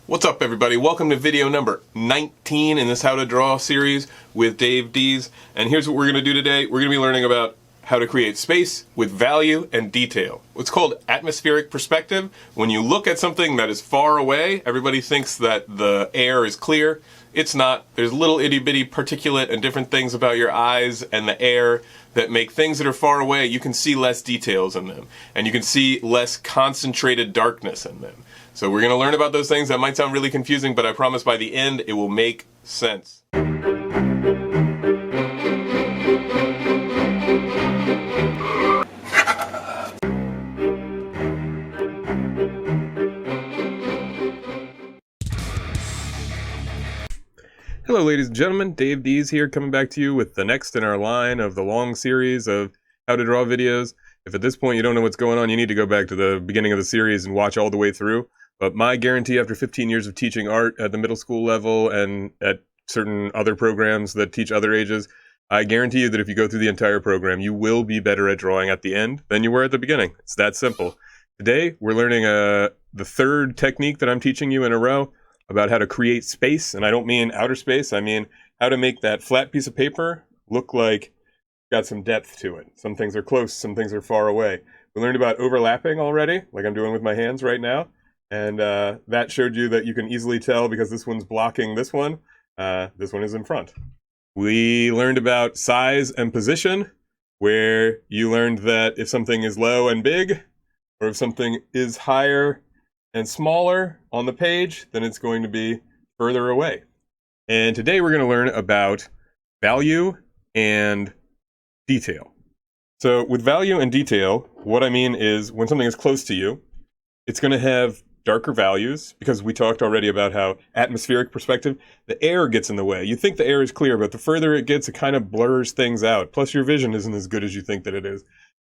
What's up, everybody? Welcome to video number 19 in this How to Draw series with Dees. And here's what we're going to do today. We're going to be learning about how to create space with value and detail. What's called atmospheric perspective. When you look at something that is far away, everybody thinks that the air is clear. It's not. There's little itty-bitty particulate and different things about your eyes and the air that make things that are far away, you can see less details in them. And you can see less concentrated darkness in them. So we're going to learn about those things. That might sound really confusing, but I promise by the end it will make sense. Hello, ladies and gentlemen. Dees here, coming back to you with the next in our line of the long series of how to draw videos. If at this point you don't know what's going on, you need to go back to the beginning of the series and watch all the way through. But my guarantee, after 15 years of teaching art at the middle school level and at certain other programs that teach other ages, I guarantee you that if you go through the entire program, you will be better at drawing at the end than you were at the beginning. It's that simple. Today, we're learning the third technique that I'm teaching you in a row about how to create space. And I don't mean outer space. I mean how to make that flat piece of paper look like got some depth to it. Some things are close, some things are far away. We learned about overlapping already, like I'm doing with my hands right now. And that showed you that you can easily tell because this one's blocking this one is in front. We learned about size and position, where you learned that if something is low and big, or if something is higher and smaller on the page, then it's going to be further away. And today we're going to learn about value and detail. So with value and detail, what I mean is when something is close to you, it's going to have darker values, because we talked already about how atmospheric perspective, the air gets in the way. You think the air is clear, but the further it gets, it kind of blurs things out. Plus your vision isn't as good as you think that it is.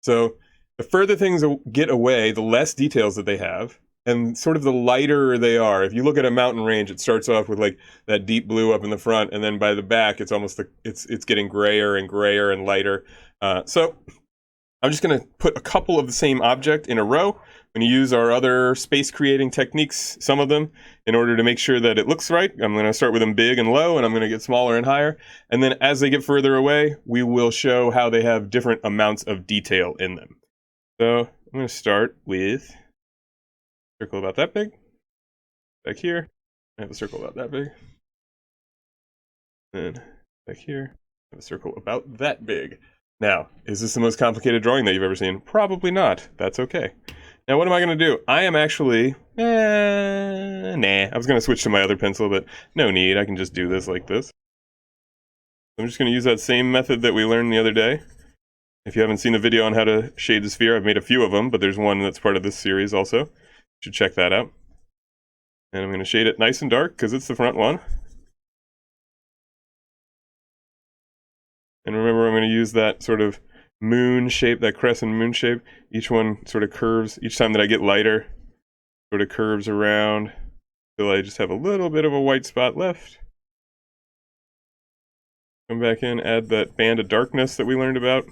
So the further things get away, the less details that they have, and sort of the lighter they are. If you look at a mountain range, it starts off with like that deep blue up in the front, and then by the back, it's almost it's getting grayer and grayer and lighter. So I'm just going to put a couple of the same object in a row. I'm going to use our other space creating techniques, some of them, in order to make sure that it looks right. I'm going to start with them big and low, and I'm going to get smaller and higher. And then as they get further away, we will show how they have different amounts of detail in them. So I'm going to start with a circle about that big. Back here, I have a circle about that big. And back here, I have a circle about that big. Now, is this the most complicated drawing that you've ever seen? Probably not. That's okay. Now, what am I going to do? I am actually, nah. I was going to switch to my other pencil, but no need. I can just do this like this. I'm just going to use that same method that we learned the other day. If you haven't seen the video on how to shade the sphere, I've made a few of them, but there's one that's part of this series also. You should check that out. And I'm going to shade it nice and dark because it's the front one. And remember, I'm going to use that sort of moon shape, that crescent moon shape. Each one sort of curves. Each time that I get lighter, sort of curves around till I just have a little bit of a white spot left. Come back in, add that band of darkness that we learned about.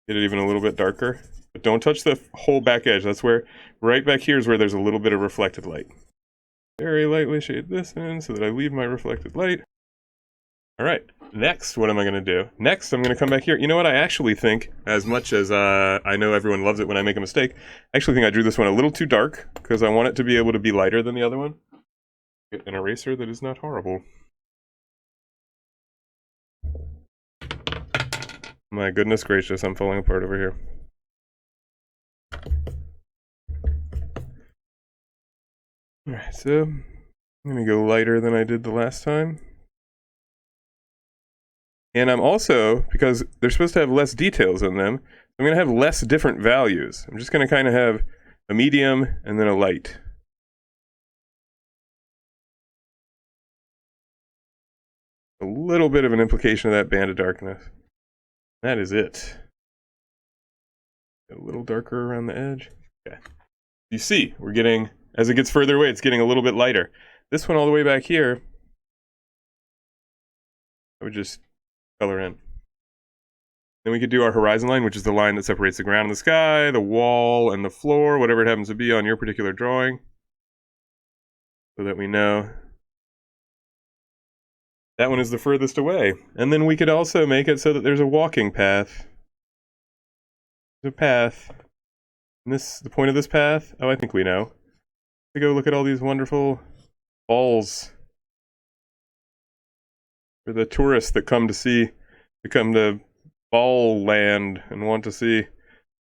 Get it even a little bit darker. But don't touch the whole back edge. That's where, right back here is where there's a little bit of reflected light. Very lightly shade this in so that I leave my reflected light. All right, next, what am I going to do? Next, I'm going to come back here. You know what? I actually think, as much as I know everyone loves it when I make a mistake, I actually think I drew this one a little too dark because I want it to be able to be lighter than the other one. Get an eraser that is not horrible. My goodness gracious, I'm falling apart over here. All right, so I'm going to go lighter than I did the last time. And I'm also, because they're supposed to have less details in them, I'm going to have less different values. I'm just going to kind of have a medium and then a light. A little bit of an implication of that band of darkness. That is it. A little darker around the edge. Okay. You see, we're getting, as it gets further away, it's getting a little bit lighter. This one all the way back here, I would just color in. Then we could do our horizon line, which is the line that separates the ground and the sky, the wall and the floor, whatever it happens to be on your particular drawing. so that we know that one is the furthest away. And then we could also make it so that there's a walking path. There's a path. And the point of this path, oh, I think we know. To go look at all these wonderful balls for the tourists that come to ball land and want to see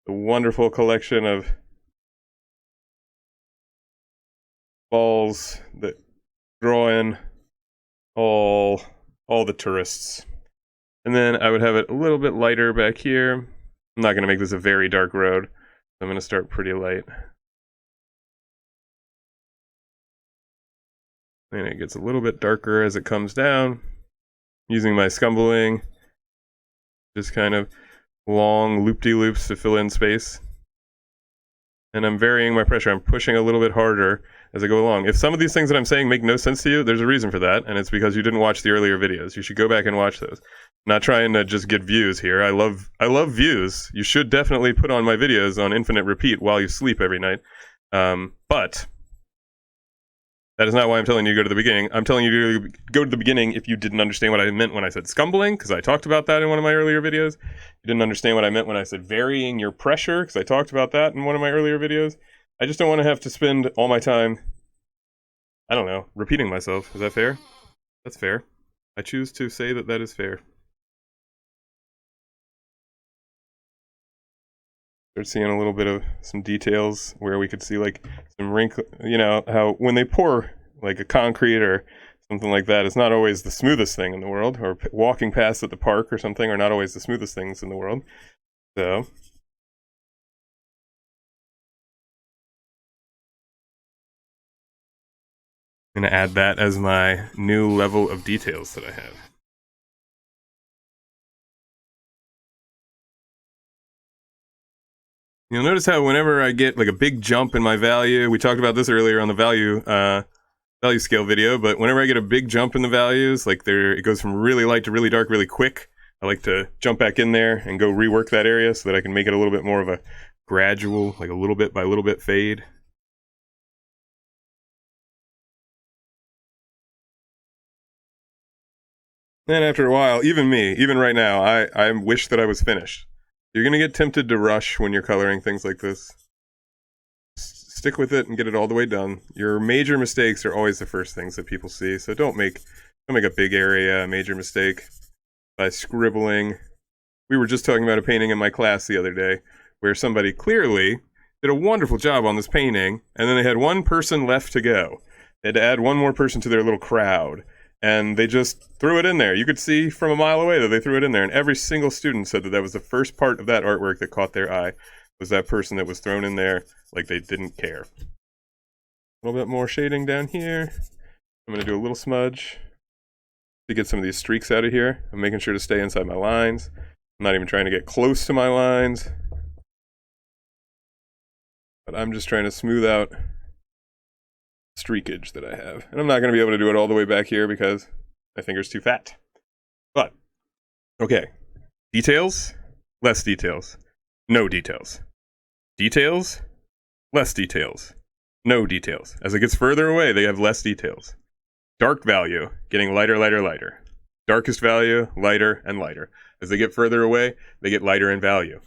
the wonderful collection of balls that draw in all the tourists. And then I would have it a little bit lighter back here. I'm not going to make this a very dark road. I'm going to start pretty light. And it gets a little bit darker as it comes down. Using my scumbling, just kind of long loop-de-loops to fill in space. And I'm varying my pressure. I'm pushing a little bit harder as I go along. If some of these things that I'm saying make no sense to you, there's a reason for that, and it's because you didn't watch the earlier videos. You should go back and watch those. I'm not trying to just get views here. I love views. You should definitely put on my videos on infinite repeat while you sleep every night. But that is not why I'm telling you to go to the beginning. I'm telling you to go to the beginning if you didn't understand what I meant when I said scumbling, because I talked about that in one of my earlier videos. You didn't understand what I meant when I said varying your pressure, because I talked about that in one of my earlier videos. I just don't want to have to spend all my time, I don't know, repeating myself. Is that fair? That's fair. I choose to say that that is fair. Start seeing a little bit of some details where we could see like some wrinkle, you know, how when they pour like a concrete or something like that, it's not always the smoothest thing in the world, or walking past at the park or something are not always the smoothest things in the world. So I'm going to add that as my new level of details that I have. You'll notice how whenever I get like a big jump in my value, we talked about this earlier on the value scale video, but whenever I get a big jump in the values, like it goes from really light to really dark really quick, I like to jump back in there and go rework that area so that I can make it a little bit more of a gradual, like a little bit by little bit fade. Then after a while, even right now, I wish that I was finished. You're going to get tempted to rush when you're coloring things like this. Stick with it and get it all the way done. Your major mistakes are always the first things that people see, so don't make a big area a major mistake by scribbling. We were just talking about a painting in my class the other day where somebody clearly did a wonderful job on this painting, and then they had one person left to go. They had to add one more person to their little crowd. And they just threw it in there. You could see from a mile away that they threw it in there. And every single student said that that was the first part of that artwork that caught their eye, was that person that was thrown in there like they didn't care. A little bit more shading down here. I'm going to do a little smudge to get some of these streaks out of here. I'm making sure to stay inside my lines. I'm not even trying to get close to my lines. But I'm just trying to smooth out streakage that I have. And I'm not going to be able to do it all the way back here because my finger's too fat. But, okay. Details, less details, no details. Details, less details, no details. As it gets further away, they have less details. Dark value, getting lighter, lighter, lighter. Darkest value, lighter and lighter. As they get further away, they get lighter in value.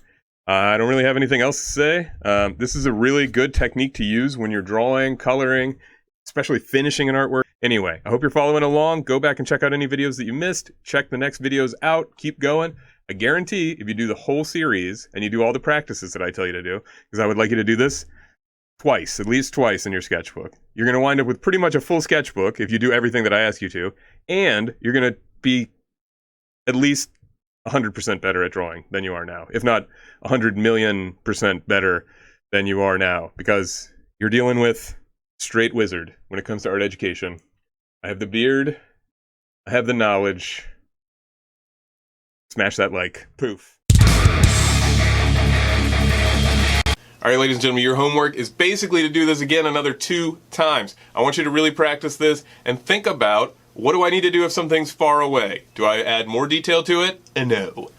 I don't really have anything else to say. This is a really good technique to use when you're drawing, coloring, especially finishing an artwork. Anyway, I hope you're following along. Go back and check out any videos that you missed. Check the next videos out. Keep going. I guarantee if you do the whole series and you do all the practices that I tell you to do, because I would like you to do this twice, at least twice in your sketchbook, you're going to wind up with pretty much a full sketchbook if you do everything that I ask you to, and you're going to be at least 100% better at drawing than you are now, if not 100 million% better than you are now, because you're dealing with straight wizard when it comes to art education. I have the beard, I have the knowledge. Smash that like. Poof. Alright, ladies and gentlemen, your homework is basically to do this again another 2 times. I want you to really practice this and think about, what do I need to do if something's far away? Do I add more detail to it? No.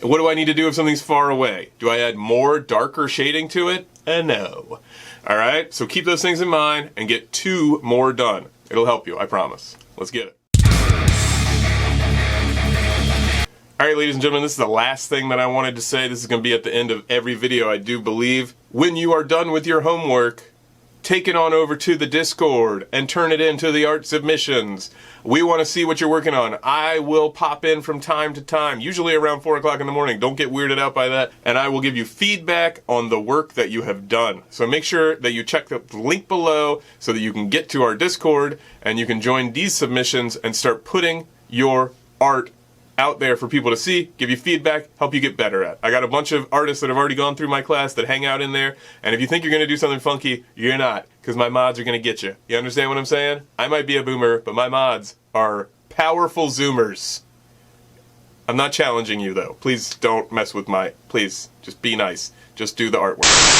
What do I need to do if something's far away? Do I add more darker shading to it? No. All right, so keep those things in mind and get 2 more done. It'll help you, I promise. Let's get it. All right, ladies and gentlemen, this is the last thing that I wanted to say. This is going to be at the end of every video, I do believe. When you are done with your homework, take it on over to the Discord and turn it into the art submissions. We want to see what you're working on. I will pop in from time to time, usually around 4 o'clock in the morning. Don't get weirded out by that. And I will give you feedback on the work that you have done. So make sure that you check the link below so that you can get to our Discord and you can join these submissions and start putting your art out there for people to see, give you feedback, help you get better at. I got a bunch of artists that have already gone through my class that hang out in there, and if you think you're going to do something funky, you're not, because my mods are going to get you. You understand what I'm saying? I might be a boomer, but my mods are powerful zoomers. I'm not challenging you, though. Please don't mess with please, just be nice. Just do the artwork.